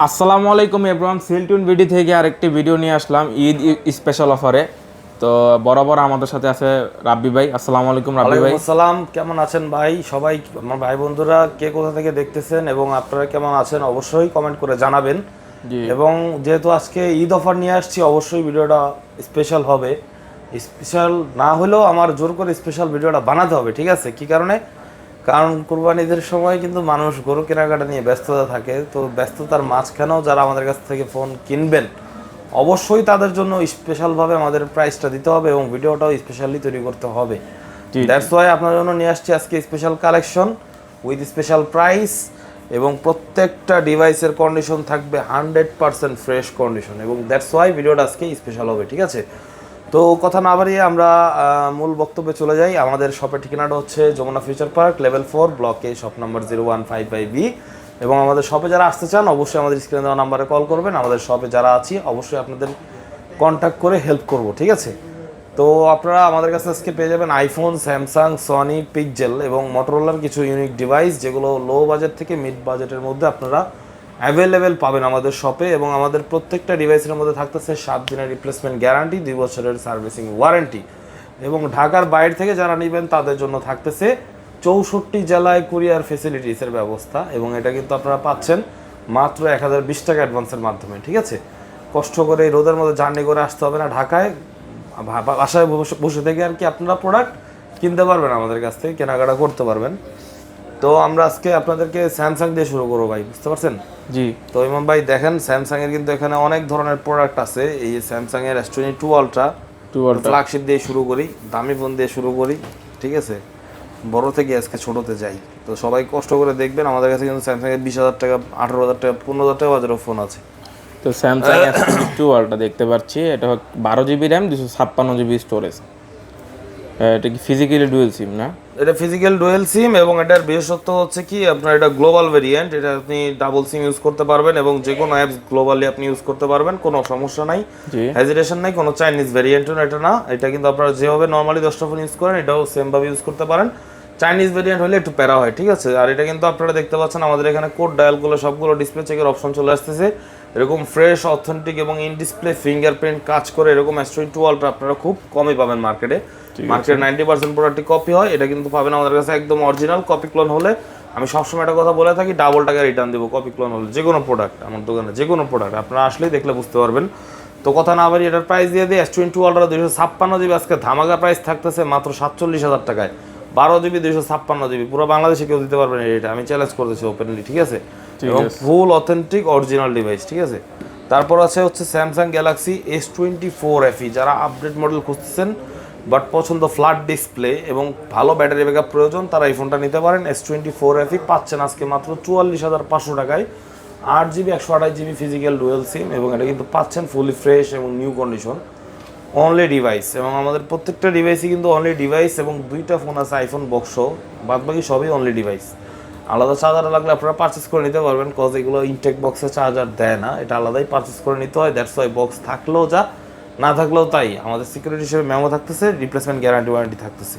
আসসালামু আলাইকুম এভরিওয়ান, সেলটুন ভিডি থেকে আরেকটি ভিডিও নিয়ে আসলাম ঈদ স্পেশাল অফারে। তো বরাবর আমাদের সাথে আছে রাব্বি ভাই। আসসালামু আলাইকুম রাব্বি ভাই। আসসালাম, কেমন আছেন ভাই? সবাই আমার ভাই বন্ধুরা কে কোথা থেকে দেখতেছেন এবং আপনারা কেমন আছেন অবশ্যই কমেন্ট করে জানাবেন। জি এবং যেহেতু আজকে ঈদ অফার নিয়ে আসছি, অবশ্যই ভিডিওটা স্পেশাল হবে। স্পেশাল না হলেও আমার জোর করে স্পেশাল ভিডিওটা বানাতে হবে, ঠিক আছে? কি কারণে? কারণ কুরবানি ঈদের সময় কিন্তু মানুষ গরু কেনাকাটা নিয়ে ব্যস্ততা থাকে, তো ব্যস্ততার মাঝখানেও যারা আমাদের কাছ থেকে ফোন কিনবেন অবশ্যই তাদের জন্য স্পেশালভাবে আমাদের প্রাইসটা দিতে হবে এবং ভিডিওটাও স্পেশালি তৈরি করতে হবে। দ্যাটস ওয়াই আপনার জন্য নিয়ে আসছি আজকে special collection with special price, এবং প্রত্যেকটা ডিভাইসের কন্ডিশন থাকবে 100% ফ্রেশ কন্ডিশন, এবং দ্যাটস ওয়াই ভিডিওটা আজকে স্পেশাল হবে, ঠিক আছে? তো কথা না বাড়িয়ে আমরা মূল বক্তব্যে চলে যাই। আমাদের শপের ঠিকানাটা হচ্ছে যমুনা ফিউচার পার্ক লেভেল 4 ব্লকে, শপ নাম্বার 0155B। এবং আমাদের শপে যারা আসতে চান অবশ্যই আমাদের স্ক্রিনে দেওয়া নাম্বারে কল করবেন। আমাদের শপে যারা আছি অবশ্যই আপনাদের কন্ট্যাক্ট করে হেল্প করব, ঠিক আছে? তো আপনারা আমাদের কাছে আজকে পেয়ে যাবেন আইফোন, স্যামসাং, সনি, পিক্সেল এবং মোটরোলার কিছু ইউনিক ডিভাইস, যেগুলো লো বাজেট থেকে মিড বাজেটের মধ্যে আপনারা অ্যাভেলেবেল পাবেন আমাদের শপে। এবং আমাদের প্রত্যেকটা ডিভাইসের মধ্যে থাকতেছে 7 দিনের রিপ্লেসমেন্ট গ্যারান্টি, 2 বছরের সার্ভিসিং ওয়ারেন্টি। এবং ঢাকার বাইরে থেকে যারা নেবেন তাদের জন্য থাকতেছে 64 জেলায় কুরিয়ার ফেসিলিটিসের ব্যবস্থা। এবং এটা কিন্তু আপনারা পাচ্ছেন মাত্র 1020 টাকা অ্যাডভান্সের মাধ্যমে, ঠিক আছে? কষ্ট করে এই রোদের মধ্যে জার্নি করে আসতে হবে না ঢাকায়, বাসায় বসে থেকে আর কি আপনারা প্রোডাক্ট কিনতে পারবেন, আমাদের কাছ থেকে কেনাকাটা করতে পারবেন। তো আমরা আজকে আপনাদেরকে স্যামসাং দিয়ে শুরু করবো ভাই, বুঝতে পারছেন? জি। তো ইমাম ভাই দেখেন, স্যামসাং এর কিন্তু এখানে অনেক ধরনের প্রোডাক্ট আছে। এই স্যামসাং এর S22 আলট্রা ফ্ল্যাগশিপ দিয়ে শুরু করি, দামি ফোন দিয়ে শুরু করি, ঠিক আছে? বড় থেকে আজকে ছোটতে যাই। তো সবাই কষ্ট করে দেখবেন, আমাদের কাছে কিন্তু স্যামসাং এর 20,000 টাকা, 18,000 টাকা, 15,000 টাকা বাজারের ফোন আছে। তো স্যামসাং S22 আলট্রা দেখতে পাচ্ছি, এটা 12GB র্যাম, 256GB স্টোরেজ। এটা কি ফিজিক্যালি ডুয়েল সিম না? এটা ফিজিক্যাল ডুয়েল সিম, এবং এটার বিশেষত্ব হচ্ছে কি, আপনার এটা গ্লোবাল ভেরিয়েন্ট। এটা আপনি ডাবল সিম ইউজ করতে পারবেন এবং যে কোনো অ্যাপস গ্লোবালি আপনি ইউজ করতে পারবেন, কোনো সমস্যা নাই, হেজিটেশন নাই। কোনো চাইনিজ ভেরিয়েন্টও এটা না। এটা কিন্তু আপনারা যেভাবে নর্মালি 10টা ফোন ইউজ করেন এটাও সেমভাবে ইউজ করতে পারেন। চাইনিজ ভেরিয়েন্ট হলে একটু প্যারা হয়, ঠিক আছে? আর এটা কিন্তু আপনারা দেখতে পাচ্ছেন আমাদের এখানে কোড ডায়ালগুলো সবগুলো ডিসপ্লে চেকের অপশন চলে আসতেছে। এরকম ফ্রেশ, অথেন্টিক এবং ইন ডিসপ্লে ফিঙ্গারপ্রিন্ট কাজ করে এরকম S22 আলট্রা আপনারা খুব কমই পাবেন মার্কেটে। মার্কেটে 90% প্রোডাক্টই কপি হয়, এটা কিন্তু পাবেন আমাদের কাছে একদম অরিজিনাল। কপি ক্লোন হলে আমি সবসময় একটা কথা বলে থাকি, ডাবল টাকা রিটার্ন দেবো কপি ক্লোন হলে। যে কোনো প্রোডাক্ট আমার দোকানে, যে কোনো প্রোডাক্ট আপনারা আসলেই দেখলে বুঝতে পারবেন। তো কথা না বাড়ি এটার প্রাইস দিয়ে দিই। S22 আলট্রা 256GB আজকে ধামাকা প্রাইস থাকতেছে মাত্র 47,000 টাকায়। 12GB 256GB, পুরো বাংলাদেশে কেউ দিতে পারবেন এটা, আমি চ্যালেঞ্জ করতেছি ওপেনলি, ঠিক আছে? এবং ফুল অথেন্টিক অরিজিনাল ডিভাইস, ঠিক আছে? তারপর হচ্ছে স্যামসাং গ্যালাক্সি S24 FE। যারা আপডেট মডেল খুঁজতেছেন বাট পছন্দ ফ্ল্যাট ডিসপ্লে এবং ভালো ব্যাটারি ব্যাকআপ প্রয়োজন, তারা এই ফোনটা নিতে পারেন। S24 FE পাচ্ছেন আজকে মাত্র 44,500 টাকায়, 8GB 128GB ফিজিক্যাল ডুয়েল সিম, এবং এটা কিন্তু পাচ্ছেন ফুলি ফ্রেশ এবং নিউ কন্ডিশন, অনলি ডিভাইস। এবং আমাদের প্রত্যেকটা ডিভাইসই কিন্তু অনলি ডিভাইস, এবং 2টা ফোন আছে আইফোন বক্সও, বাদ বাকি সবই অনলি ডিভাইস। আলাদা চার্জার লাগলে আপনারা পারচেস করে নিতে পারবেন, কজ এগুলো ইনটেক বক্সে চার্জার দেয় না, এটা আলাদাই পারচেস করে নিতে হয়। দ্যাটস ওয়াই বক্স থাকলেও যা, না থাকলেও তাই। আমাদের সিকিউরিটি হিসেবে মেমো থাকতেছে, রিপ্লেসমেন্ট গ্যারান্টি ওয়ারেন্টি থাকতেছে।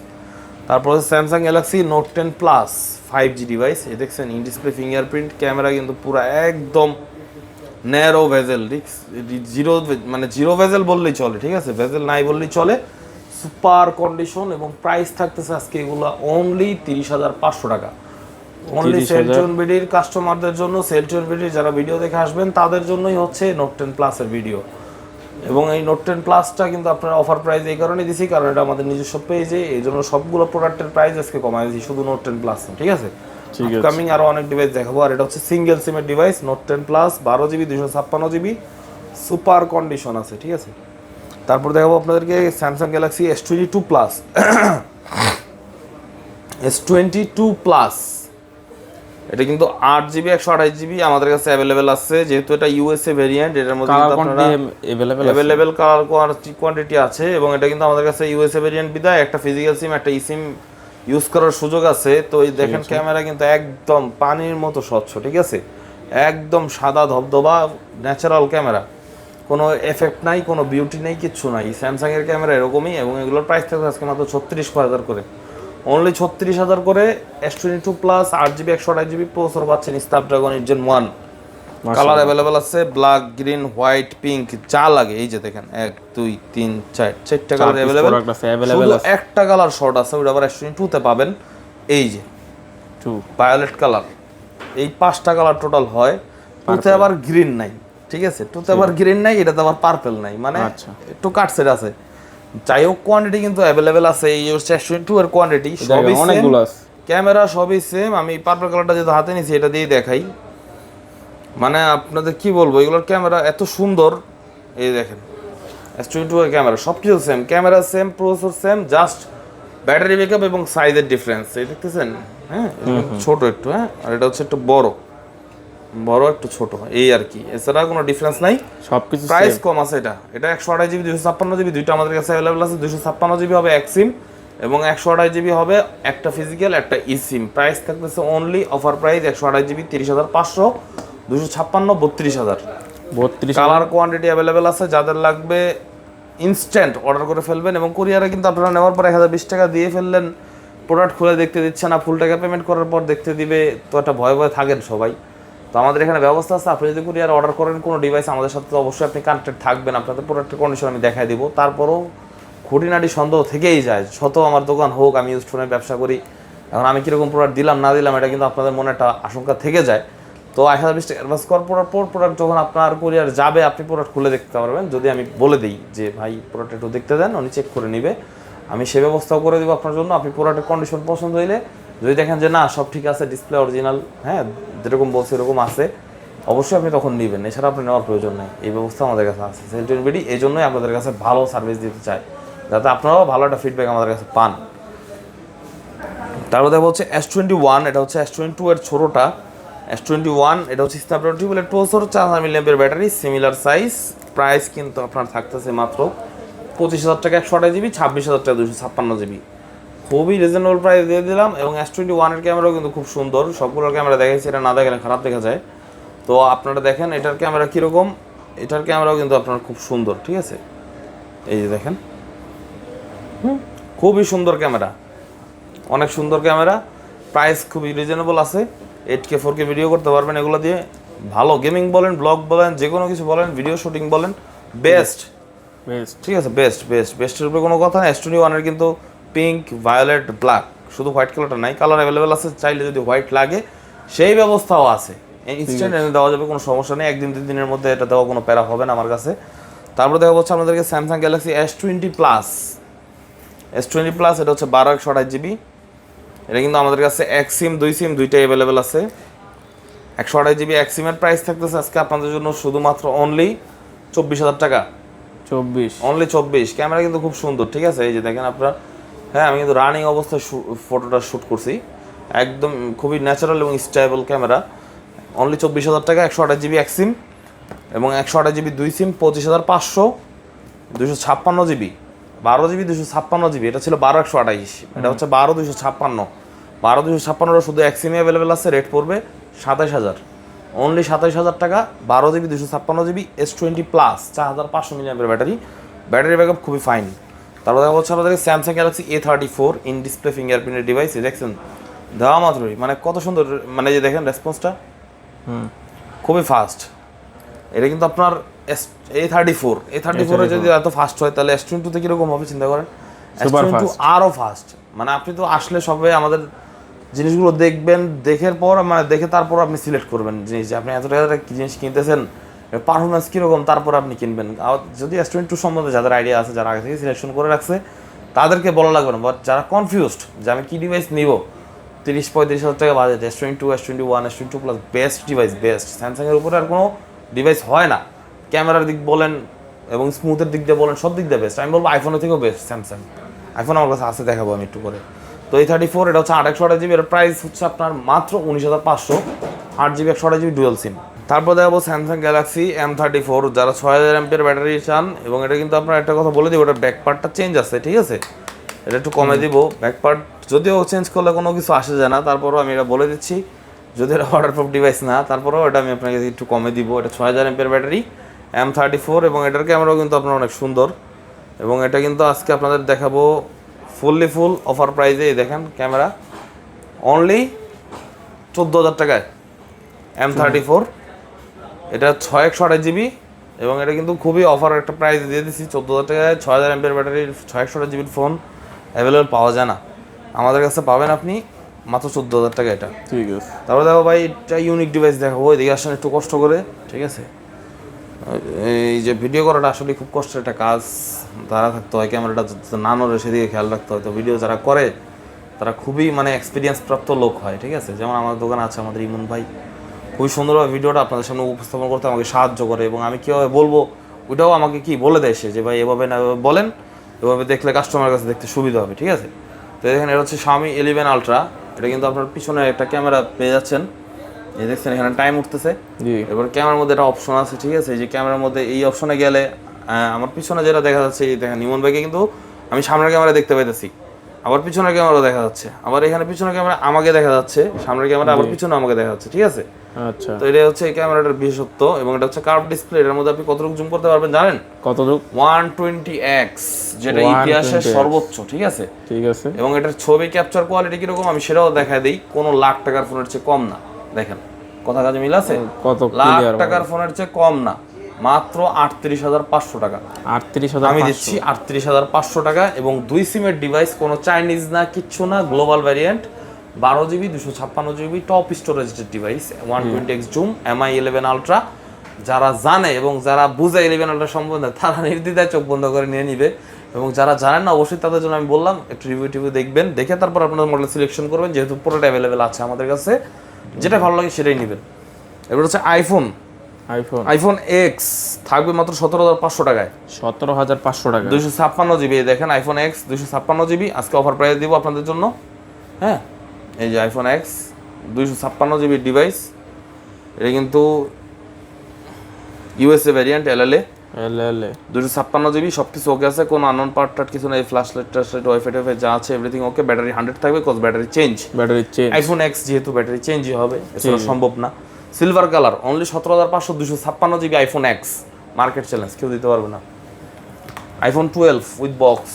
তারপর হচ্ছে Samsung Galaxy Note 10 plus 5G device. এ দেখছেন ইন ডিসপ্লে ফিঙ্গারপ্রিন্ট, ক্যামেরা কিন্তু পুরো একদম ন্যারো ভেজেল, জিরো, মানে জিরো ভেজেল বললেই চলে, ঠিক আছে? ভেজেল নাই বললেই চলে। সুপার কন্ডিশন, এবং প্রাইস থাকতেছে আজকে এগুলো অনলি 30,500 টাকা। অনলি সেলটুন বিডির কাস্টমারদের জন্য, সেলটুন বিডির যারা ভিডিও দেখে আসবেন তাদের জন্যই হচ্ছে নোট 10 প্লাসের ভিডিও। এবং এই নোট 10 প্লাসটা কিন্তু আপনারা অফার প্রাইস এই কারণে দিছি, কারণ এটা আমাদের নিজস্ব পেজে, এই জন্য সবগুলো প্রোডাক্টের প্রাইস আজকে কমাই দিয়েছি, শুধু নোট 10 প্লাস, ঠিক আছে? আপকামিং আরো অনেক ডিভাইস দেখাবো। আর এটা হচ্ছে সিঙ্গেল সিমের device, note 10 plus 12GB 256GB, super condition আছে, ঠিক আছে? তারপর দেখাবো আপনাদেরকে Samsung Galaxy S22 plus. S22 plus এটা কিন্তু 8GB 128GB আমাদের কাছে অ্যাভেলেবেল আছে, যেহেতু এটা ইউএসএ ভেরিয়েন্ট। এটার মধ্যে আপনারা অ্যাভেলেবেল কালার কোয়ান্টিটি আছে, এবং এটা কিন্তু আমাদের কাছে ইউএসএ ভেরিয়েন্ট বিদায় একটা ফিজিক্যাল সিম, একটা ইসিম ইউজ করার সুযোগ আছে। তো এই দেখেন ক্যামেরা কিন্তু একদম পানির মতো স্বচ্ছ, ঠিক আছে? একদম সাদা ধবধবা ন্যাচারাল ক্যামেরা, কোনো এফেক্ট নাই, কোনো বিউটি নেই, কিচ্ছু নাই। স্যামসাং এর ক্যামেরা এরকমই। এবং এগুলোর প্রাইস থাকবে আজকে মাত্র 36,000 করে, অনলি 36,000 করে। S22 plus 8GB 128GB processor পাচ্ছেন স্ন্যাপড্রাগন 8 Gen 1 কালার অ্যাভেলেবেল আছে, ব্ল্যাক, গ্রিন, হোয়াইট, পিঙ্ক, যা লাগে এই যে দেখেন 1 2 3 4 চারটা কালার অ্যাভেলেবেল। শুধু একটা কালার শর্ট আছে, ওটা আবার S22 তে পাবেন। এই যে 2 ভায়োলেট কালার, এই 5টা কালার টোটাল হয়। টুতে আবার গ্রিন নাই, ঠিক আছে, টুতে আবার গ্রিন নাই, এটাতে আবার পার্পল নাই, মানে একটু কাটসেট আছে। যাই হোক কোয়ান্টিটি কিন্তু অ্যাভেলেবেল আছে। এই হচ্ছে S22 এর কোয়ান্টিটি, সবই অনেকগুলো আছে, ক্যামেরা সবই সেম। আমি পার্পল কালারটা যেহেতু হাতে নিয়েছি এটা দিয়ে দেখাই, মানে আপনাদের কি বলবো, এগুলোর ক্যামেরা এত সুন্দর। এই দেখেন S22 এর ক্যামেরা সব কিছু same, camera same, processor same, just battery backup এবং সাইজের ডিফারেন্স। এই দেখতেছেন, হ্যাঁ ছোট একটু, হ্যাঁ, আর এটা হচ্ছে একটু বড় একটু ছোট, এই আর কি, এছাড়া কোনো ডিফারেন্স নাই, সবকিছু প্রাইস কম আছে। এটা 128GB 256GB দুইটা আমাদের কাছে অ্যাভেলেবল আছে। 256GB হবে এক সিম এবং 128GB হবে একটা ফিজিক্যাল একটা ই সিম। প্রাইস থাকতেছে only offer price 128GB 30,500, 256 32,000। Colour quantity available আছে, যাদের লাগবে ইনস্ট্যান্ট অর্ডার করে ফেলবেন। এবং কুরিয়ারে কিন্তু আপনারা নেওয়ার পর 1020 টাকা দিয়ে ফেললেন, প্রোডাক্ট খুলে দেখতে দিচ্ছে না, ফুল টাকা পেমেন্ট করার পর দেখতে দিবে, তো একটা ভয়ে থাকেন সবাই। তো আমাদের এখানে ব্যবস্থা আছে, আপনি যদি কুরিয়ার অর্ডার করেন কোনো ডিভাইস আমাদের সাথে, তো অবশ্যই আপনি কানেক্টেড থাকবেন, আপনাদের প্রোডাক্টের কন্ডিশন আমি দেখাই দিব। তারপরও খুঁটিনাটি সন্দেহ থেকেই যায়, শত আমার দোকান হোক, আমি ইউজড ফোনের ব্যবসা করি, এখন আমি কীরকম প্রোডাক্ট দিলাম না দিলাম এটা কিন্তু আপনাদের মনে একটা আশঙ্কা থেকে যায়। তো 1020 টাকা অ্যাডভান্স করার পর প্রোডাক্ট যখন আপনার কুরিয়ার যাবে, আপনি প্রোডাক্ট খুলে দেখতে পারবেন। যদি আমি বলে দিই যে ভাই প্রোডাক্ট একটু দেখতে দেন, উনি চেক করে নেবে, আমি সে ব্যবস্থাও করে দেবো আপনার জন্য। আপনি প্রোডাক্টের কন্ডিশন পছন্দ হইলে, যদি দেখেন যে না সব ঠিক আছে, ডিসপ্লে অরিজিনাল, হ্যাঁ যেরকম বলছে এরকম আছে, অবশ্যই আপনি তখন নেবেন, এছাড়া আপনি নেওয়ার প্রয়োজন নেই। এই ব্যবস্থা আমাদের কাছে আছে সেলটন বিডি, এই জন্যই আপনাদের কাছে ভালো সার্ভিস দিতে চাই, যাতে আপনারাও ভালো একটা ফিডব্যাক আমাদের কাছে পান। তারপর দেখা হচ্ছে S21, এটা হচ্ছে S22 এর ছোটোটা। S21 এটা হচ্ছে Snapdragon triple eight processor, 4000 mAh battery, similar size. Price কিন্তু আপনার থাকতেছে মাত্র 25,000 টাকা 128GB, 26,000 টাকা 256GB, খুবই রিজনেবল প্রাইস দিয়ে দিলাম। এবং S21 এর ক্যামেরাও কিন্তু খুব সুন্দর, সবগুলোর ক্যামেরা দেখাইছি, এটা না দেখলে খারাপ দেখা যায়। তো আপনারা দেখেন এটার ক্যামেরা কীরকম, এটার ক্যামেরাও কিন্তু আপনার খুব সুন্দর, ঠিক আছে, এই যে দেখেন, খুবই সুন্দর ক্যামেরা, অনেক সুন্দর ক্যামেরা, প্রাইস খুবই রিজনেবল আছে। 8K 4K ভিডিও করতে পারবেন এগুলো দিয়ে, ভালো গেমিং বলেন, ব্লগ বলেন, যে কোনো কিছু বলেন, ভিডিও শুটিং বলেন, বেস্ট, ঠিক আছে, বেস্টের উপরে কোনো কথা না। S21 এর কিন্তু পিঙ্ক, ভায়োলেট, ব্ল্যাক, শুধু হোয়াইট কালারটা নাই, কালার অ্যাভেলেবেল আছে, চাইলে যদি হোয়াইট লাগে সেই ব্যবস্থাও আছে, ইনস্ট্যান্ট এনে দেওয়া যাবে, কোনো সমস্যা নেই, 1 দিন 2 দিনের মধ্যে এটা দেওয়া কোনো প্যারা হবে না আমার কাছে। তারপরে দেখা হচ্ছে আপনাদেরকে স্যামসাং গ্যালাক্সি S20 প্লাস, এটা হচ্ছে 12/128GB। এটা কিন্তু আমাদের কাছে এক সিম 2 সিম দুইটাই অ্যাভেলেবেল আছে। 128GB এক সিমের প্রাইস থাকতেছে আজকে আপনাদের জন্য শুধুমাত্র অনলি 24,000 টাকা, 24, অনলি 24। ক্যামেরা কিন্তু খুব সুন্দর, ঠিক আছে, এই যে দেখেন আপনারা, হ্যাঁ আমি কিন্তু রানিং অবস্থায় ফটোটা শ্যুট করছি, একদম খুবই ন্যাচারাল এবং স্টেবল ক্যামেরা। অনলি 24,000 টাকা 128GB এক সিম, এবং 128GB 2 সিম 25,500, 256GB, 12GB 256GB। এটা ছিল 12/128, এটা হচ্ছে 12/256। 12/256 শুধু এক সিমে অ্যাভেলেবেল আছে, রেট পড়বে 27,000, অনলি 27,000 টাকা, 12GB 256GB S20 প্লাস, 4500 mAh ব্যাটারি ব্যাকআপ খুবই ফাইন। তারপর দেখা হচ্ছে আমাদের Samsung Galaxy A34 in display ফিঙ্গারপ্রিন্টের ডিভাইস, দেখছেন দেওয়া মাত্রই মানে কত সুন্দর, মানে যে দেখেন রেসপন্সটা খুবই ফাস্ট। এটা কিন্তু আপনার A34 এ যদি এত ফাস্ট হয়, তাহলে S22 তে কীরকম হবে চিন্তা করেন, S22 আরও ফাস্ট। মানে আপনি তো আসলে সবে আমাদের জিনিসগুলো দেখবেন, দেখে তারপর আপনি সিলেক্ট করবেন জিনিস, যে আপনি এত টাকা জিনিস কিনতেছেন, পারফরমেন্স কীরকম, তারপর আপনি কিনবেন। যদি S22 সম্বন্ধে যাদের আইডিয়া আছে, যারা আগে থেকে সিলেকশন করে রাখছে, তাদেরকে বলা লাগবে না। বাট যারা কনফিউজড যে আমি কী ডিভাইস নিব, 30-35,000 টাকা budget, S22, S21, S22 plus best device, best. স্যামসাংয়ের উপরে আর কোনো ডিভাইস হয় না, ক্যামেরার দিক বলেন এবং স্মুথের দিক দিয়ে বলেন, সব দিক দিয়ে বেস্ট। আমি বলবো আইফোনের থেকেও বেস্ট স্যামসাং। আইফোন আমার কাছে আছে, দেখাবো আমি একটু করে। তো A34 এটা হচ্ছে 8/128GB, এর প্রাইস হচ্ছে আপনার মাত্র 19,500, 8GB 128GB ডুয়েল সিম। তারপর দেখাবো স্যামসাং গ্যালাক্সি M34, যারা 6000 mAh ব্যাটারি চান। এবং এটা কিন্তু আপনার একটা কথা বলে দিব, ওটার ব্যাক পার্টটা চেঞ্জ আছে, ঠিক আছে, এটা একটু কমে দিব। ব্যাক পার্ট যদিও চেঞ্জ করলে কোনো কিছু আসে যায় না, তারপরও আমি এটা বলে দিচ্ছি, যদি এটা ওয়াটারপ্রুফ ডিভাইস না, তারপরেও এটা আমি আপনাকে একটু কমে দিব। এটা 6000 mAh ব্যাটারি M34, এবং এটার ক্যামেরাও কিন্তু আপনার অনেক সুন্দর। এবং এটা কিন্তু আজকে আপনাদের দেখাবো ফুল অফার প্রাইজে। দেখেন ক্যামেরা অনলি 14,000 টাকায় M34, এটা 6128 জিবি এবং এটা কিন্তু খুবই অফার একটা প্রাইস দিয়ে দিচ্ছি 14,000 টাকায় 6000 এমপিআর ব্যাটারির 6128 জিবির ফোন অ্যাভেলেবল পাওয়া যায় না, আমাদের কাছে পাবেন আপনি মাত্র 14,000 টাকা এটা। ঠিক আছে, তারপরে দেখো ভাই এটা ইউনিক ডিভাইস দেখাবো, এদিকে আসেন একটু কষ্ট করে, ঠিক আছে। এই যে ভিডিও করাটা আসলে খুব কষ্টের একটা কাজ, তারা থাকতে হয় ক্যামেরাটা না নড়ে সেদিকে খেয়াল রাখতে হয়। তো ভিডিও যারা করে তারা খুবই মানে এক্সপিরিয়েন্স প্রাপ্ত লোক হয়, ঠিক আছে। যেমন আমাদের দোকানে আছে আমাদের ইমন ভাই, খুবই সুন্দরভাবে ভিডিওটা আপনাদের সামনে উপস্থাপন করতে আমাকে সাহায্য করে এবং আমি কীভাবে বলবো ওইটাও আমাকে কি বলে দেয় সে, যে ভাই এভাবে না এভাবে বলেন, এভাবে দেখলে কাস্টমারের কাছে দেখতে সুবিধা হবে, ঠিক আছে। তো এখানে এটা হচ্ছে Xiaomi 11 Ultra, এটা কিন্তু আপনার পিছনে একটা ক্যামেরা পেয়ে যাচ্ছেন, এই দেখছেন এখানে টাইম উঠতেছে। জি, এবার ক্যামেরার মধ্যে একটা অপশন আছে, ঠিক আছে। এই যে ক্যামেরার মধ্যে এই অপশনে গেলে আমার পিছনে যেটা দেখা যাচ্ছে, এই দেখেন ইমন ভাইকে কিন্তু আমি সামনের ক্যামেরা দেখতে পাইতেছি, আবার পিছনের ক্যামেরা দেখা যাচ্ছে, আবার এখানে পিছনের ক্যামেরা আমাকে দেখা যাচ্ছে, সামনের ক্যামেরা আবার পিছনে আমাকে দেখা যাচ্ছে, ঠিক আছে। আচ্ছা, তো এটা হচ্ছে এই ক্যামেরাটার বিশেষত্ব এবং এটা হচ্ছে কার্ভ ডিসপ্লে। এর মধ্যে আপনি কতটুকু জুম করতে পারবেন জানেন? কতটুকু? 120x, যেটা ইতিহাসের 120x সর্বোচ্চ, ঠিক আছে। ঠিক আছে, এবং এটার ছবি ক্যাপচার কোয়ালিটি কিরকম আমি সেটাও দেখাই দিই, কোনো লাখ টাকার ফোনের চেয়ে কম না। দেখেন কথা কাজে মিল আছে, কত লাখ ক্লিয়ার টাকার ফোনের চেয়ে কম না, মাত্র 38,500 টাকা 38,000 আমি দিচ্ছি। 38,500 টাকা এবং 2 সিমের ডিভাইস, কোনো চাইনিজ না, কিচ্ছু না, global variant, 12 GB 256 GB top স্টোরেজের device, 120x zoom, MI 11 Ultra। যারা জানে এবং যারা বুঝে 11 Ultra সম্বন্ধে তারা নির্দ্বিধায় চোখ বন্ধ করে নিয়ে নিবে, এবং যারা জানেন না অবশ্যই তাদের জন্য আমি বললাম একটু রিভিউ দেখবেন, দেখে তারপর আপনার মডেল সিলেকশন করবেন, যেহেতু পুরোটা অ্যাভেলেবেল আছে আমাদের কাছে, যেটা ভালো লাগে সেটাই নেবেন। এবার হচ্ছে আইফোন এক্স থাকবে মাত্র 17,500 টাকায়, 17,500 টাকা 256 জিবি। দেখেন আইফোন এক্স 256 জিবি, আজকে অফার প্রাইস দিব আপনাদের জন্য। হ্যাঁ, এই যে আইফোন এক্স 256 জিবি ডিভাইস, এটা কিন্তু ইউএসএ ভ্যারিয়েন্ট, এলএলএ 256 জিবি, সব কিছু ওকে আছে, কোনো আননোন পার্ট টার্ট কিছু নেই, ফ্ল্যাশ লাইট ওয়াইফাই টাইফাই যা আছে এভরিথিং ওকে। ব্যাটারি 100 থাকবে, cause battery change, iPhone X যেহেতু ব্যাটারি চেঞ্জই হবে, এছাড়া সম্ভব না। Silver colour only 17,500, 256 GB iPhone X, market challenge, কেউ দিতে পারবে না। IPhone 12 with box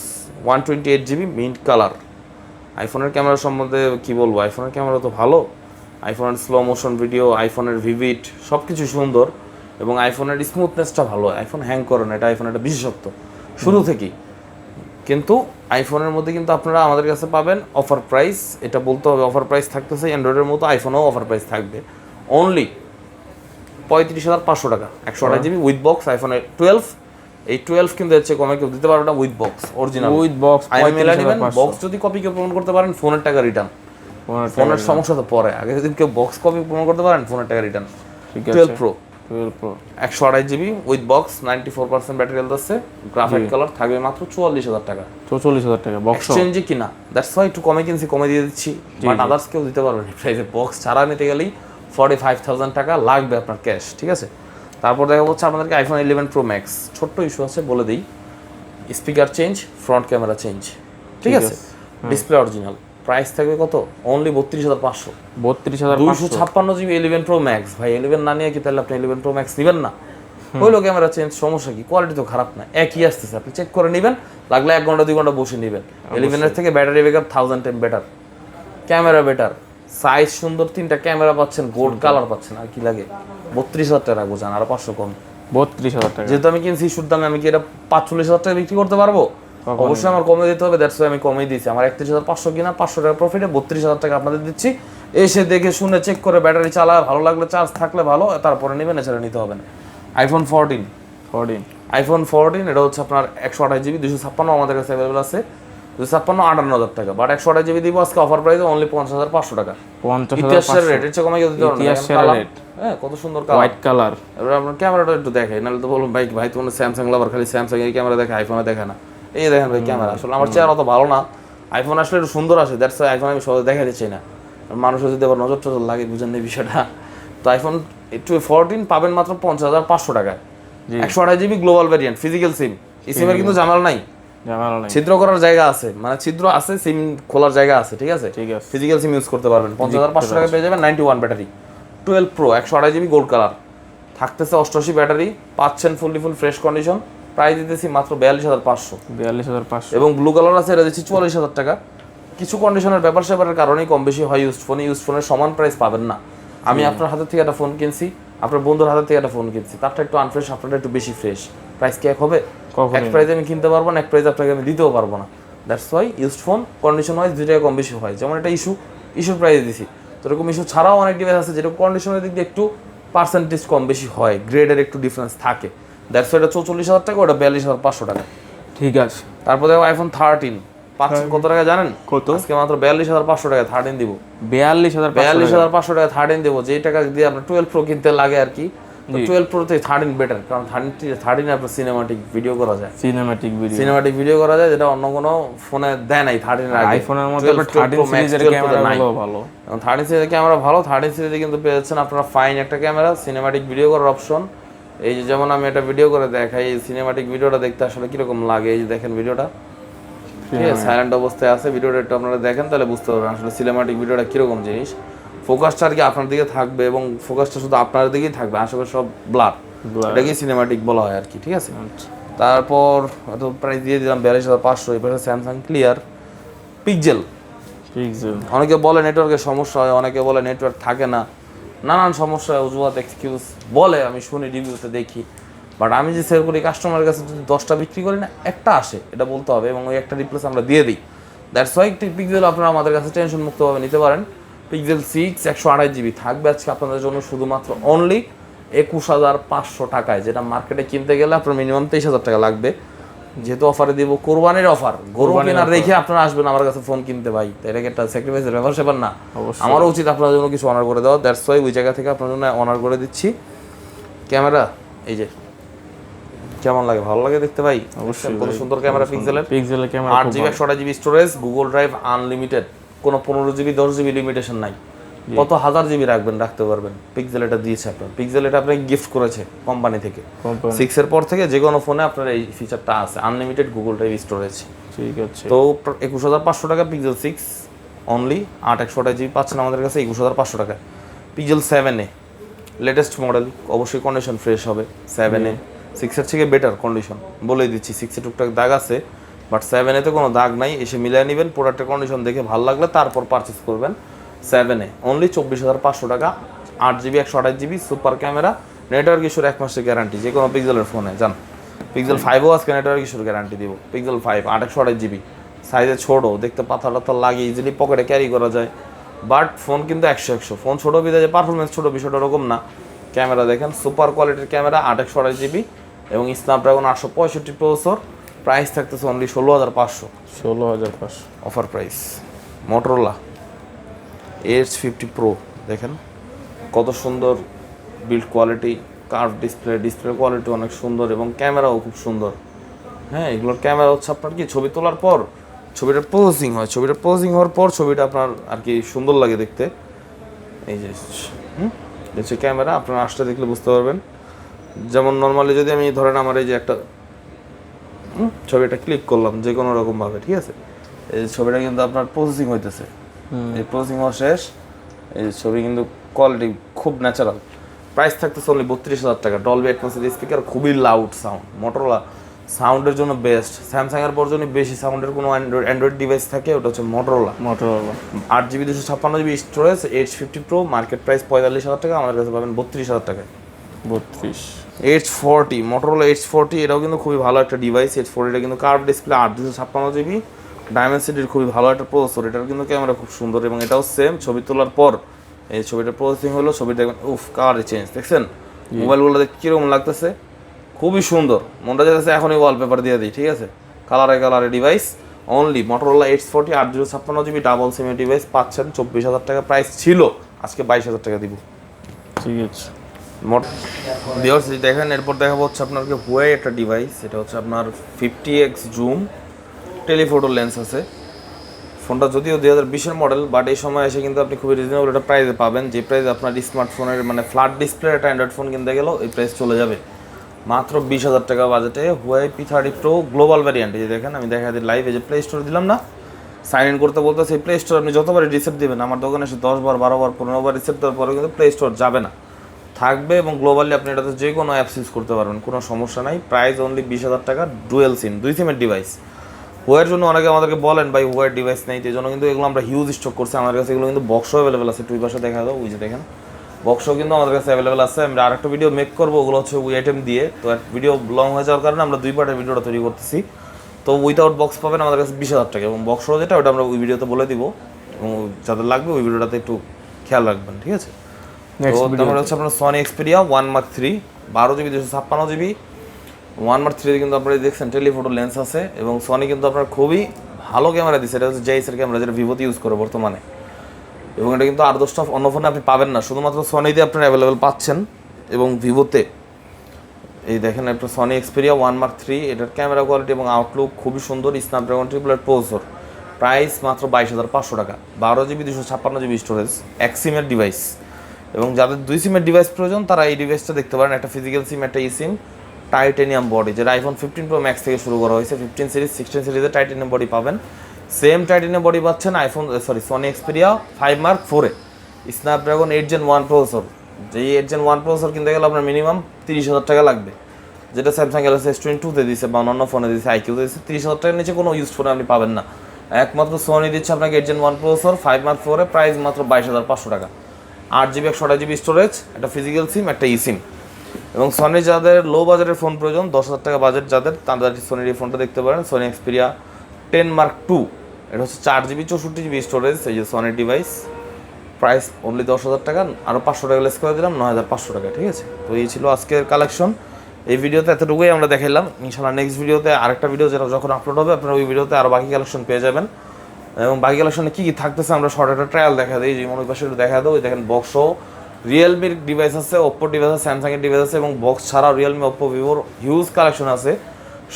128 GB mint colour. আইফোনের ক্যামেরা সম্বন্ধে কি বলবো, আইফোনের ক্যামেরা তো ভালো, আইফোনের স্লো মোশন ভিডিও, আইফোনের ভিভিড সব কিছু সুন্দর এবং আইফোনের স্মুথনেসটা ভালো, আইফোন হ্যাং করে না, এটা আইফোনের একটা বিশেষত্ব শুরু থেকেই। কিন্তু আইফোনের মধ্যে কিন্তু আপনারা আমাদের কাছে পাবেন অফার প্রাইস, এটা বলতে হবে অফার প্রাইস থাকতেছে, অ্যান্ড্রয়েডের মতো আইফোনেও অফার প্রাইস থাকবে, অনলি 35,500 টাকা 128 জিবি উইথ বক্স আইফোনের 12। এই 12 কিন্তু হচ্ছে কমে কেউ দিতে পারবে না, with box original with box মেলা নেবেন। বক্স যদি কপি কেউ প্রমাণ করতে পারেন ফোনের টাকা রিটার্ন, ফোনের সমস্যা তো পরে, আগে যদি কেউ বক্স কপি প্রমাণ করতে পারেন ফোনের টাকা return. 12 pro 128 GB with box 94% battery health আছে, গ্রাফাইট কালার, থাকবে মাত্র 44,000 টাকা 44,000 টাকা বক্স এক্সচেঞ্জে কিনা, দ্যাটস ওয়াই একটু কমে কিনছি, কমে দিয়ে দিচ্ছি, বাট আদার্স কেউ দিতে পারবে না প্রাইসে। বক্স ছাড়া নিতে গেলেই 45,000 টাকা লাগবে আপনার ক্যাশ, ঠিক আছে। তারপর দেখা হচ্ছে আপনাদেরকে আইফোন 11 প্রো ম্যাক্স, ছোট্ট ইস্যু আছে বলে দিই, speaker change, front camera change, ঠিক আছে, ডিসপ্লে অরিজিনাল। প্রাইস থাকবে কত? Only 32,500, 256 GB 11 pro max. ভাই 11 না নিয়ে কি তাহলে আপনি 11 প্রো ম্যাক্স নেবেন না? হইলো ক্যামেরা চেঞ্জ, সমস্যা কি? কোয়ালিটি তো খারাপ না, একই আসতেছে, আপনি চেক করে নেবেন, লাগলে 1 ঘন্টা 2 ঘন্টা বসে নেবেন। 11 এর থেকে battery backup 1000 time better, camera better, size সুন্দর, 3টা ক্যামেরা পাচ্ছেন, গোল্ড কালার পাচ্ছেন, আর কি লাগে? 32,000 টাকা রাখবো, জান আর 500 কম। 32,000 টাকা যেহেতু আমি কিনছি ইস্যুর দামে, আমি কি এটা 45,000 টাকা বিক্রি করতে পারবো? অবশ্যই আমার কমে দিতে হবে, দ্যাটস ওয়াই আমি কমে দিয়েছি। আমার 31,500 কিনা, 500 টাকা প্রফিটে 32,000 টাকা আপনাদের দিচ্ছি। এসে দেখে শুনে চেক করে ব্যাটারি চালা, ভালো লাগলে চার্জ থাকলে ভালো, তারপরে নেবেন, এছাড়া নিতে হবে না। আইফোন 14 এটা হচ্ছে আপনার 128 জিবি 256, আমাদের কাছে অ্যাভেলেবল আছে 256 58,000 টাকা, বাট 128 জিবি দিব আজকে অফার প্রাইসে অনলি 50,500 টাকা। 50,500 রেট এর চেয়ে কমে দিতে পারবেন না। হ্যাঁ, কত সুন্দর কালার, হোয়াইট কালার। এবার আপনার ক্যামেরাটা একটু দেখে, নাহলে তো বলুন ভাই তোমার স্যামসাং লাভার, খালি স্যামসাং এর ক্যামেরা দেখে, আইফোনে দেখে না। এই দেখেন ভাই ক্যামেরা, আসলে আমার চেহারা অত ভালো না, আইফোন আসলে একটু সুন্দর আসে, দ্যাটস ওয়াই আইফোন আমি সহজে দেখা দিচ্ছি না, মানুষের যদি আবার নজর টজর লাগে, বুঝেন এই বিষয়টা। তো আইফোন 14 পাবেন মাত্র 50,500 টাকায়, 128 জিবি গ্লোবাল ভ্যারিয়েন্ট, ফিজিক্যাল সিম। এই সিমের কিন্তু ঝামেলা নাই, ছিদ্র করার জায়গা আছে, মানে ছিদ্র আছে, সিম খোলার জায়গা আছে, ঠিক আছে, ফিজিক্যাল সিম ইউজ করতে পারবেন। 50,500 টাকা পেয়ে যাবেন 91 battery, 12 pro 128 GB gold colour, থাকতেছে 88 ব্যাটারি, পাচ্ছেন ফুল ফ্রেশ কন্ডিশন। প্রাইস দিতেছি মাত্র 42,500 এবং ব্লু কালার আছে, এটা দিচ্ছি 44,000 টাকা। কিছু কন্ডিশনের ব্যাপার স্যাপারের কারণেই কম বেশি হয়, ইউজ ফোনের সমান প্রাইস পাবেন না। আমি আপনার হাতের থেকে একটা ফোন কিনছি, আপনার বন্ধুর হাতে থেকে একটা ফোন কিনছি, তারটা একটু আনফ্রেশ, আপনারটা একটু বেশি ফ্রেশ, প্রাইস কি এক হবে? এক প্রাইসে আমি কিনতে পারবো না, এক প্রাইসে আপনাকে আমি দিতেও পারবো না। That's why used phone condition wise 2 টাকা কম বেশি হয়। যেমন এটা ইস্যুর প্রাইসে দিছি, তো এরকম ইস্যু ছাড়াও অনেক ডিভাইস আছে যেটা কন্ডিশনের দিক দিয়ে একটু পার্সেন্টেজ কম বেশি হয়, গ্রেডের একটু ডিফারেন্স থাকে। দ্যাটস ওয়াই এটা 44,000 টাকা, ওটা 42,500 টাকা। ঠিক আছে। তারপর দেখো আইফোন 13 পাচ্ছেন কত টাকা জানেন? কত? আজকে মাত্র 42,500 টাকা 13 দিব। 42,500 টাকা 13 দেবো, যে টাকা দিয়ে আপনার 12 প্রো কিনতে লাগে আর কি। 12 প্রো তে 13 বেটার, কারণ 13 আপনার সিনেমাটিক ভিডিও করা যায়, সিনেমাটিক ভিডিও করা যায়, যেটা অন্য কোনো ফোনে দেয় নাই 13 এর আগে। আইফোনের মধ্যে 13 সিরিজের ক্যামেরাগুলো ভালো, 13 সিরিজের ক্যামেরা ভালো। 13 সিরিজে কিন্তু পেয়েছেন আপনারা ফাইন একটা ক্যামেরা, সিনেমাটিক ভিডিও করার অপশন। এই যে যেমন আমি একটা ভিডিও করে দেখাই, এই সিনেমাটিক ভিডিওটা দেখতে আসলে কিরকম লাগে। এই যে দেখেন ভিডিওটা, ঠিক আছে, সাইলেন্ট অবস্থায় আছে ভিডিওটা, একটু আপনারা দেখেন তাহলে বুঝতে পারবেন আসলে সিনেমাটিক ভিডিওটা কিরকম জিনিস। ফোকাসটা আর কি আপনার দিকে থাকবে এবং ফোকাসটা শুধু আপনার দিকেই থাকবে, আশেপাশে সব ব্লার, এটাকে সিনেমাটিক বলা হয় আর কি, ঠিক আছে। তারপর এত প্রাইস দিয়ে দিলাম 42,500। এবারে স্যামসাং ক্লিয়ার পিক্সেল। অনেকে বলে নেটওয়ার্কের সমস্যা হয়, অনেকে বলে নেটওয়ার্ক থাকে না, নানান সমস্যা অজুহাত এক্সকিউজ বলে, আমি শুনি রিভিউতে দেখি। বাট আমি যে সেল করি কাস্টমারের কাছে যদি 10টা বিক্রি করি না, একটা আসে, এটা বলতে হবে, এবং ওই একটা রিপ্লেস আমরা দিয়ে দিই। দ্যাটস ওয়াই পিক্সেল আপনারা আমাদের কাছে টেনশন মুক্তভাবে নিতে পারেন। পিক্সেল 6 128 জিবি থাকবে আজকে আপনাদের জন্য শুধুমাত্র অনলি 21,500 টাকায়, যেটা মার্কেটে কিনতে গেলে আপনার মিনিমাম 23,000 টাকা লাগবে। যেহেতু অফারে দিব, কোরবানির অফার, গরু কেনার রেখে আপনারা আসবেন আমার কাছে ফোন কিনতে, ভাই এটা কি একটা স্যাক্রিফাইসের ব্যাপার সেবার না? আমারও উচিত আপনার জন্য কিছু অনার করে দেওয়া। দ্যাটস ওয়াই ওই জায়গা থেকে আপনার জন্য অনার করে দিচ্ছি। ক্যামেরা এই যে কেমন লাগে, ভালো লাগে দেখতে ভাই? অবশ্যই, কত সুন্দর ক্যামেরা পিক্সেলের camera, 8GB 128GB storage, Google drive unlimited, কোনো 15GB 10GB লিমিটেশন নাই, কত হাজার জিবি রাখবেন রাখতে পারবেন। পিক্সেল এটা দিয়েছে আপনার, পিক্সেল এটা আপনাকে গিফট করেছে কোম্পানি থেকে। 6 এর পর থেকে যে কোনো ফোনে আপনার এই ফিচারটা আছে, আনলিমিটেড গুগল ড্রাইভ স্টোরেজ। ঠিক আছে, তো 21,500 টাকা পিক্সেল 6 অনলি, 8 128GB পাচ্ছেন আমাদের কাছে 21,500 টাকায়। পিক্সেল 7a লেটেস্ট মডেল, অবশ্যই কন্ডিশন ফ্রেশ হবে 7a। 6 এর থেকে বেটার কন্ডিশন বলে দিচ্ছি, 6 এ টুকটাক দাগ আছে, বাট 7a তে কোনো দাগ নাই। এসে মিলিয়ে নেবেন, প্রোডাক্টের কন্ডিশন দেখে ভালো লাগলে তারপর পারচেস করবেন। 7a অনলি 24,500 টাকা, 8GB 128GB super camera, network ইস্যুর 1 মাসের গ্যারান্টি যে কোনো পিক্সেলের ফোনে যান। পিক্সেল 5ও আজকে নেটওয়ার্ক ইস্যুর গ্যারান্টি দিব। পিক্সেল 5 8 128GB, সাইজে ছোটো, দেখতে পাথর টাথর লাগিয়ে ইজিলি পকেটে ক্যারি করা যায়, বাট ফোন কিন্তু 100 ফোন ছোটো বিধায় পারফরমেন্স ছোটো, বিষয়টা ওরকম না। ক্যামেরা দেখেন সুপার কোয়ালিটির ক্যামেরা, 8 128GB এবং স্ন্যাপড্রাগন 865 প্রসেসর। প্রাইস থাকতেছে only 16,500 offer price. Motorola H50 Pro দেখেন কত সুন্দর build quality, curve display quality অনেক সুন্দর এবং ক্যামেরাও খুব সুন্দর। হ্যাঁ, এগুলোর ক্যামেরা হচ্ছে আপনার কি ছবি তোলার পর ছবিটা প্রসেসিং হয়, ছবিটা প্রসেসিং হওয়ার পর ছবিটা আপনার আর কি সুন্দর লাগে দেখতে। এই যে হচ্ছে ক্যামেরা, আপনারা আসতে দেখলে বুঝতে পারবেন। যেমন নর্মালি যদি আমি ধরেন আমার এই যে একটা ছবিটা ক্লিক করলাম যে কোনো রকমভাবে, ঠিক আছে, এই ছবিটা কিন্তু আপনার প্রসেসিং হইতেছে, এই প্রসেসিং হওয়া শেষ, এই ছবি কিন্তু কোয়ালিটি খুব ন্যাচারাল। প্রাইস থাকতেছে অনলি 32,000 টাকা। ডলবি অ্যাটমসের স্পিকার, খুবই লাউড সাউন্ড, মোটরোলা সাউন্ডের জন্য বেস্ট। স্যামসাংয়ের পর যদি বেশি সাউন্ডের কোনো অ্যান্ড্রয়েড ডিভাইস থাকে ওটা হচ্ছে Motorola. 8GB 256GB storage, H50 Pro, market price 45,000 টাকা, আমাদের কাছে পাবেন 32,000 টাকায়। 32 H40 মোটরোলা H40, এটাও কিন্তু খুবই ভালো একটা ডিভাইস। H40টা কিন্তু কার্ভ ডিসপ্লে, 8 256GB, ডায়মেনসিটির খুবই ভালো একটা প্রসেসর। এটার কিন্তু ক্যামেরা খুব সুন্দর এবং এটাও সেম ছবি তোলার পর এই ছবিটা প্রসেসিং হলো, ছবি দেখবেন উফ কালারে চেঞ্জ, দেখছেন মোবাইলগুলো দেখতে কীরকম লাগতেছে, খুবই সুন্দর, মনটা যাচ্ছে এখনই ওয়ালপেপার দিয়ে দিই, ঠিক আছে। কালারে device only Motorola H40 8 256GB double সিমের ডিভাইস পাচ্ছেন 24,000 টাকা। প্রাইস ছিল, আজকে 22,000 টাকা দিব। ঠিক আছে ভিউয়ার্স, দেখেন এরপর দেখাবো হচ্ছে আপনাকে হুয়াই একটা ডিভাইস। এটা হচ্ছে আপনার 50x জুম টেলিফোটো লেন্স আছে। ফোনটা যদিও 2020-এর মডেল, বাট এই সময় এসে কিন্তু আপনি খুবই রিজনেবল একটা প্রাইসে পাবেন, যে প্রাইস আপনার স্মার্টফোনের মানে ফ্ল্যাট ডিসপ্লের একটা অ্যান্ড্রয়েড ফোন কিনতে গেলেও এই প্রাইস চলে যাবে। মাত্র 20,000 টাকা বাজেটে Huawei P30 Pro global variant. এই যে দেখেন আমি দেখা দিই লাইভ, এই যে প্লে স্টোরে দিলাম না, সাইন ইন করতে বলতে সেই প্লে স্টোর আপনি যতবারই রিসেট দেবেন, আমার দোকানে এসে 10 বার 12 বার 15 বার রিসেট দেওয়ার পরে কিন্তু প্লে স্টোর যাবে না, থাকবে এবং গ্লোবালি আপনি এটাতে যে কোনো অ্যাপস ইউজ করতে পারবেন, কোনো সমস্যা নাই। প্রাইস অনলি 20,000 টাকা, ডুয়েল সিম 2 সিমের ডিভাইস। হুয়াইয়ের জন্য অনেকে আমাদেরকে বলেন ভাই হুয়াইয়ের ডিভাইস নেই, এই জন্য কিন্তু এগুলো আমরা হিউজ স্টক করছি আমাদের কাছে। এগুলো কিন্তু বক্সও অ্যাভেলেবেল আছে, টুই পাশে দেখা দাও, ওই যে দেখেন বক্সও কিন্তু আমাদের কাছে অ্যাভেলেবেল আছে। আমরা আরেকটা ভিডিও মেক করবো, ওগুলো হচ্ছে ওই আইটেম দিয়ে। তো এক ভিডিও লং হয়ে যাওয়ার কারণে আমরা 2 পার্টের ভিডিওটা তৈরি করতেছি। তো উইথাউট বক্স পাবেন আমাদের কাছে 20,000 টাকা, এবং বক্সও যেটা ওটা আমরা ওই ভিডিওতে বলে দিব, এবং যাদের লাগবে ওই ভিডিওটাতে একটু খেয়াল রাখবেন, ঠিক আছে? তো তারপরে হচ্ছে আপনার Sony Xperia 1 Mark 3 12GB 256GB 1 Mark 3 কিন্তু আপনারা দেখছেন টেলিফোটো লেন্স আছে, এবং সনি কিন্তু আপনার খুবই ভালো ক্যামেরা দিচ্ছে। এটা হচ্ছে জেএস এর ক্যামেরা, যেটা ভিভোতে ইউজ করে বর্তমানে, এবং এটা কিন্তু আর 10টা অন্য ফোনে আপনি পাবেন না, শুধুমাত্র সনিতে আপনারা অ্যাভেলেবেল পাচ্ছেন এবং ভিভোতে। এই দেখেন একটা সনি এক্সপেরিয়া 1 Mark 3, এটার ক্যামেরা কোয়ালিটি এবং আউটলুক খুবই সুন্দর। স্ন্যাপড্রাগন 888 প্রসেসর, প্রাইস মাত্র 22,500 টাকা, 12GB 256GB স্টোরেজ, এক সিমের ডিভাইস। এবং যাদের 2 সিমের ডিভাইস প্রয়োজন তারা এই ডিভাইসটা দেখতে পারেন, একটা ফিজিক্যাল সিম, একটা ই সিম, টাইটেনিয়াম বডি, যেটা আইফোন 15 Pro Max থেকে শুরু করা হয়েছে। 15 সিরিজ 16 সিরিজে টাইটেনিয়াম বডি পাবেন, সেম টাইটেনিয়াম বডি পাচ্ছেন Sony Xperia 5 Mark 4 Snapdragon 8 Gen 1 processor. যেই 8 Gen 1 প্রসেসর কিনতে গেলে আপনার মিনিমাম 30,000 টাকা লাগবে, যেটা স্যামসাং গ্যালাক্সি S22 তে দিচ্ছে বা অন্যান্য ফোনে দিচ্ছে, আইকিউতে দিচ্ছে। 30,000 টাকার নিচে কোনো ইউজ ফোনে আপনি পাবেন না। একমাত্র সনি দিচ্ছে আপনাকে 8 Gen 1 প্রসেসর 5 Mark 4 প্রাইস মাত্র 22,500 টাকা, 8GB 128GB স্টোরেজ, একটা ফিজিক্যাল সিম, একটা ই সিম। এবং সনি যাদের লো বাজেটের ফোন প্রয়োজন, 10,000 টাকা বাজেট যাদের, তাদের সনির এই ফোনটা দেখতে পারেন, সনি এক্সপেরিয়া 10 Mark 2। এটা হচ্ছে 4GB 64GB স্টোরেজ, এই যে সনির ডিভাইস, প্রাইস অনলি 10,000 টাকা, আরও 500 টাকা লেস করে দিলাম, 9,500 টাকা, ঠিক আছে? তো এই ছিল আজকের কালেকশন। এই ভিডিওতে এতটুকুই আমরা দেখাইলাম। ইনশাআল্লাহ নেক্সট ভিডিওতে আরেকটা ভিডিও যেটা যখন আপলোড হবে আপনারা ওই ভিডিওতে আরও বাকি কালেকশন পেয়ে যাবেন, এবং বাকি কালেকশনে কী কী থাকতেছে আমরা শর্ট একটা ট্রায়াল দেখা দিই, যেমন ওই পাশে একটু দেখা দেবো। দেখেন বক্সও রিয়েলমির ডিভাইস আছে, ওপ্পোর ডিভাইস আছে, স্যামসাংয়ের ডিভাইস আছে, এবং বক্স ছাড়াও রিয়েলমি, ওপ্পো, ভিভোর হিউজ কালেকশন আছে।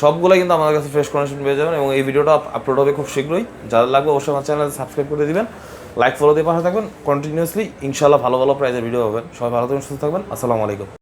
সবগুলো কিন্তু আমাদের কাছে ফ্রেশ কন্ডিশন পেয়ে যাবেন, এবং এই ভিডিওটা আপলোড হবে খুব শীঘ্রই। যাদের লাগবে অবশ্যই আমার চ্যানেল সাবস্ক্রাইব করে দিবেন, লাইক ফলো দিয়ে পাশে থাকবেন কন্টিনিউয়াসলি। ইনশাআল্লাহ ভালো ভালো প্রাইজের ভিডিও পাবেন। সবাই ভালো থাকবেন, সুস্থ থাকবেন। আসসালামু আলাইকুম।